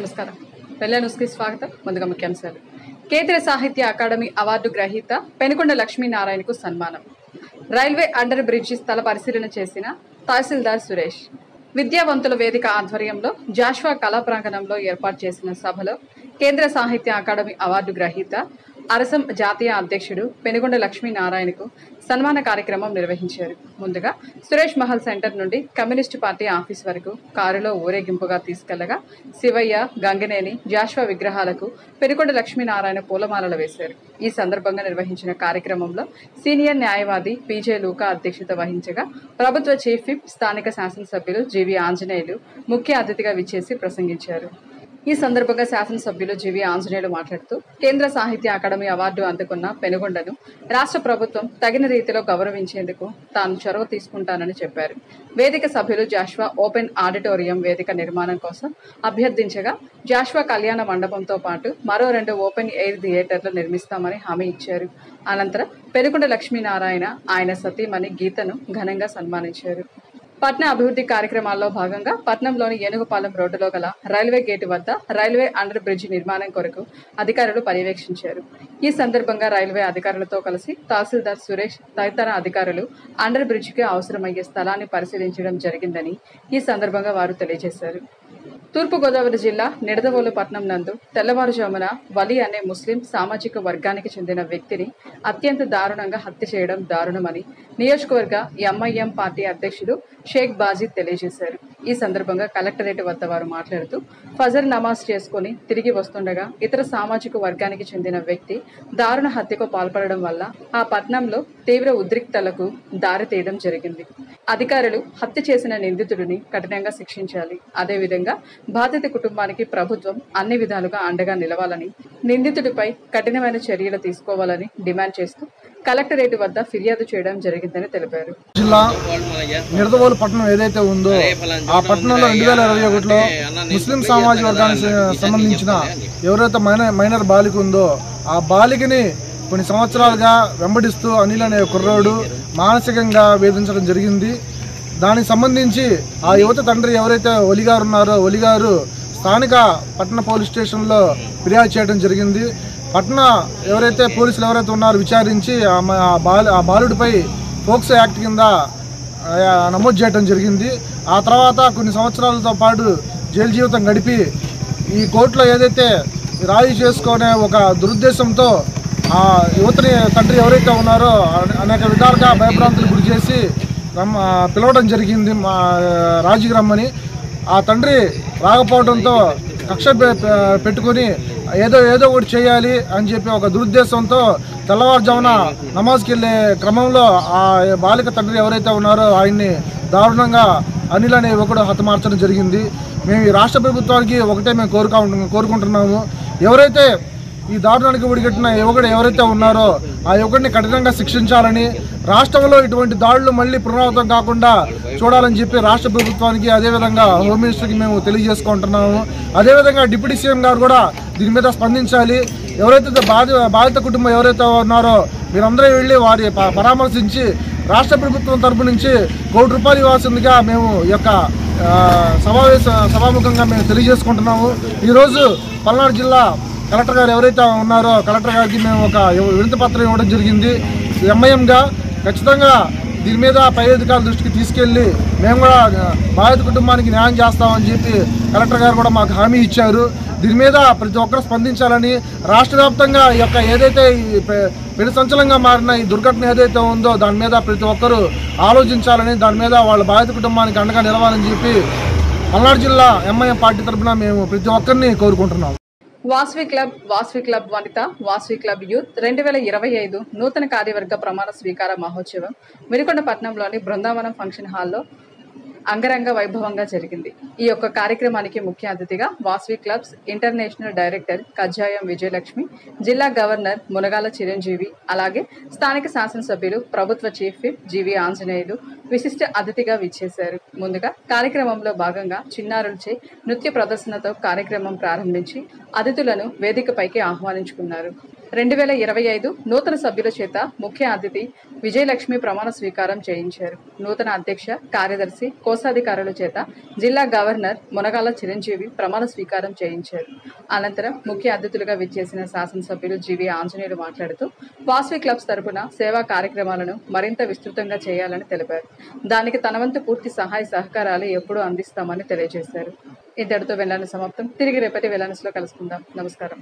నమస్కారం. వెల్ల న్యూస్కి స్వాగతం. ముందుగా ముఖ్యాంశాలు. కేంద్ర సాహిత్య అకాడమీ అవార్డు గ్రహీత పెనుకొండ లక్ష్మీనారాయణకు సన్మానం. రైల్వే అండర్ బ్రిడ్జి స్థల పరిశీలన చేసిన తహసీల్దార్ సురేష్. విద్యావంతుల వేదిక ఆధ్వర్యంలో జాషువా కళా ప్రాంగణంలో ఏర్పాటు చేసిన సభలో కేంద్ర సాహిత్య అకాడమీ అవార్డు గ్రహీత అరసం జాతీయ అధ్యక్షుడు పెనుకొండ లక్ష్మీనారాయణకు సన్మాన కార్యక్రమం నిర్వహించారు. ముందుగా సురేష్ మహల్ సెంటర్ నుండి కమ్యూనిస్టు పార్టీ ఆఫీస్ వరకు కారులో ఊరేగింపుగా తీసుకెళ్లగా శివయ్య, గంగనేని, జాషువా విగ్రహాలకు పెనుకొండ లక్ష్మీనారాయణ పూలమాలలు వేశారు. ఈ సందర్భంగా నిర్వహించిన కార్యక్రమంలో సీనియర్ న్యాయవాది పీజే లూకా అధ్యక్షత వహించగా ప్రభుత్వ చీఫ్ విప్, స్థానిక శాసనసభ్యులు జీవి ఆంజనేయులు ముఖ్య అతిథిగా విచ్చేసి ప్రసంగించారు. ఈ సందర్భంగా శాసనసభ్యులు జీవి ఆంజనేయులు మాట్లాడుతూ కేంద్ర సాహిత్య అకాడమీ అవార్డు అందుకున్న పెనుగొండను రాష్ట్ర ప్రభుత్వం తగిన రీతిలో గౌరవించేందుకు తాను చొరవ తీసుకుంటానని చెప్పారు. వేదిక సభ్యులు జాషువా ఓపెన్ ఆడిటోరియం వేదిక నిర్మాణం కోసం అభ్యర్థించగా జాషువా కళ్యాణ మండపంతో పాటు మరో 2 ఓపెన్ ఎయిర్ థియేటర్లు నిర్మిస్తామని హామీ ఇచ్చారు. అనంతరం పెనుకొండ లక్ష్మీనారాయణ, ఆయన సతీమణి గీతను ఘనంగా సన్మానించారు. పట్న అభివృద్ధి కార్యక్రమాల్లో భాగంగా పట్నంలోని ఏనుగుపాలెం రోడ్డులో గల రైల్వే గేటు వద్ద రైల్వే అండర్ బ్రిడ్జి నిర్మాణం కొరకు అధికారులు పర్యవేక్షించారు. ఈ సందర్భంగా రైల్వే అధికారులతో కలిసి తహసీల్దార్ సురేష్ తదితర అధికారులు అండర్ బ్రిడ్జికి అవసరమయ్యే స్థలాన్ని పరిశీలించడం జరిగిందని ఈ సందర్భంగా వారు తెలియజేశారు. తూర్పుగోదావరి జిల్లా నిడదవోలు పట్నం నందు తెల్లవారుజామున వలి అనే ముస్లిం సామాజిక వర్గానికి చెందిన వ్యక్తిని అత్యంత దారుణంగా హత్య చేయడం దారుణమని నియోజకవర్గ ఎంఐఎం పార్టీ అధ్యక్షుడు షేక్ బాజీ తెలియజేశారు. ఈ సందర్భంగా కలెక్టరేట్ వద్ద వారు మాట్లాడుతూ ఫజర్ నమాజ్ చేసుకుని తిరిగి వస్తుండగా ఇతర సామాజిక వర్గానికి చెందిన వ్యక్తి దారుణ హత్యకు పాల్పడడం వల్ల ఆ పట్నంలో తీవ్ర ఉద్రిక్తలకు దారితీయడం జరిగింది. అధికారులు హత్య చేసిన నిందితుడిని కఠినంగా శిక్షించాలి. అదేవిధంగా బాధిత కుటుంబానికి ప్రభుత్వం అన్ని విధాలుగా అండగా నిలవాలని, నిందితుడిపై కఠినమైన చర్యలు తీసుకోవాలని డిమాండ్ చేస్తూ కలెక్టరేట్ వద్ద ఫిర్యాదు చేయడం జరిగిందని తెలిపారు. జిల్లా నిడదవోలు పట్టణం ఏదైతే ఉందో ఆ పట్టణంలో 2021లో ముస్లిం సామాజిక వర్గానికి సంబంధించిన ఎవరైతే మైనర్ బాలిక ఉందో ఆ బాలికని కొన్ని సంవత్సరాలుగా వెంబడిస్తూ అనిల్ అనే కుర్రోడు మానసికంగా వేధించడం జరిగింది. దానికి సంబంధించి ఆ యువత తండ్రి ఎవరైతే ఒలిగారు ఉన్నారో ఒలిగారు స్థానిక పట్టణ పోలీస్ స్టేషన్లో ఫిర్యాదు చేయడం జరిగింది. పట్టణ ఎవరైతే పోలీసులు ఎవరైతే ఉన్నారో విచారించి ఆ బాలుడిపై పోక్సో యాక్ట్ కింద నమోదు చేయడం జరిగింది. ఆ తర్వాత కొన్ని సంవత్సరాలతో పాటు జైలు జీవితం గడిపి ఈ కోర్టులో ఏదైతే రాజీ చేసుకునే ఒక దురుద్దేశంతో ఆ యువతని తండ్రి ఎవరైతే ఉన్నారో అనేక విధాలుగా భయభ్రాంతులు గురి చేసి పిలవడం జరిగింది రాజీకి రమ్మని. ఆ తండ్రి రాకపోవడంతో కక్ష పెట్టుకుని ఏదో ఒకటి చేయాలి అని చెప్పి ఒక దురుద్దేశంతో తెల్లవారుజామున నమాజ్కి వెళ్ళే క్రమంలో ఆ బాలిక తండ్రి ఎవరైతే ఉన్నారో ఆయన్ని దారుణంగా అనిల్ అనే యువకుడు హతమార్చడం జరిగింది. మేము ఈ రాష్ట్ర ప్రభుత్వానికి ఒకటే మేము కోరుకుంటున్నాము, ఎవరైతే ఈ దారుణానికి ఒడిగట్టిన యువకుడు ఎవరైతే ఉన్నారో ఆ యువకుడిని కఠినంగా శిక్షించాలని, రాష్ట్రంలో ఇటువంటి దాడులు మళ్ళీ పునరావృతం కాకుండా చూడాలని చెప్పి రాష్ట్ర ప్రభుత్వానికి అదేవిధంగా హోమ్ మినిస్టర్కి మేము తెలియజేసుకుంటున్నాము. అదేవిధంగా డిప్యూటీ సీఎం గారు కూడా దీని మీద స్పందించాలి. ఎవరైతే బాధిత కుటుంబం ఎవరైతే ఉన్నారో మీరందరూ వెళ్ళి వారి పరామర్శించి రాష్ట్ర ప్రభుత్వం తరపు నుంచి ₹1 కోటి ఇవ్వాల్సిందిగా మేము ఈ యొక్క సభాముఖంగా మేము తెలియజేసుకుంటున్నాము. ఈరోజు పల్నాడు జిల్లా కలెక్టర్ గారు ఎవరైతే ఉన్నారో కలెక్టర్ గారికి మేము ఒక వినతి పత్రం ఇవ్వడం జరిగింది. ఎంఐఎంగా ఖచ్చితంగా దీని మీద పై అధికారుల దృష్టికి తీసుకెళ్లి మేము కూడా బాధిత కుటుంబానికి న్యాయం చేస్తామని చెప్పి కలెక్టర్ గారు కూడా మాకు హామీ ఇచ్చారు. దీని మీద ప్రతి ఒక్కరు స్పందించాలని, రాష్ట్ర వ్యాప్తంగా ఈ యొక్క ఏదైతే పెను సంచలనంగా మారిన ఈ దుర్ఘటన ఏదైతే ఉందో దాని మీద ప్రతి ఒక్కరూ ఆలోచించాలని, దాని మీద వాళ్ళ బాధిత కుటుంబానికి అండగా నిలవాలని చెప్పి పల్నాడు జిల్లా ఎంఐఎం పార్టీ తరఫున మేము ప్రతి ఒక్కరిని కోరుకుంటున్నాం. వాసవి క్లబ్ వనిత, వాసవి క్లబ్ యూత్ 2025 నూతన కార్యవర్గ ప్రమాణ స్వీకార మహోత్సవం వినుకొండ పట్టణంలోని బృందావనం ఫంక్షన్ హాల్లో అంగరంగ వైభవంగా జరిగింది. ఈ యొక్క కార్యక్రమానికి ముఖ్య అతిథిగా Vasavi clubs international director Kajjayam Vijayalakshmi, జిల్లా గవర్నర్ మునగాల చిరంజీవి, అలాగే స్థానిక శాసనసభ్యులు ప్రభుత్వ చీఫ్ విప్ జీవి ఆంజనేయులు విశిష్ట అతిథిగా విచ్చేశారు. ముందుగా కార్యక్రమంలో భాగంగా చిన్నారులచే నృత్య ప్రదర్శనతో కార్యక్రమం ప్రారంభించి అతిథులను వేదికపైకి ఆహ్వానించుకున్నారు. 2025 నూతన సభ్యుల చేత ముఖ్య అతిథి విజయలక్ష్మి ప్రమాణ స్వీకారం చేయించారు. నూతన అధ్యక్ష, కార్యదర్శి, కోశాధికారుల చేత జిల్లా గవర్నర్ మునగాల చిరంజీవి ప్రమాణ స్వీకారం చేయించారు. అనంతరం ముఖ్య అతిథులుగా విచ్చేసిన శాసనసభ్యులు జీవి ఆంజనేయులు మాట్లాడుతూ వాసవి క్లబ్స్ తరపున సేవా కార్యక్రమాలను మరింత విస్తృతంగా చేయాలని తెలిపారు. దానికి తన వంతు పూర్తి సహాయ సహకారాలు ఎప్పుడూ అందిస్తామని తెలియజేశారు. ఇంతటితో వెళ్లాను సమాప్తం. తిరిగి రేపటి వెళ్లానులో కలుసుకుందాం. నమస్కారం.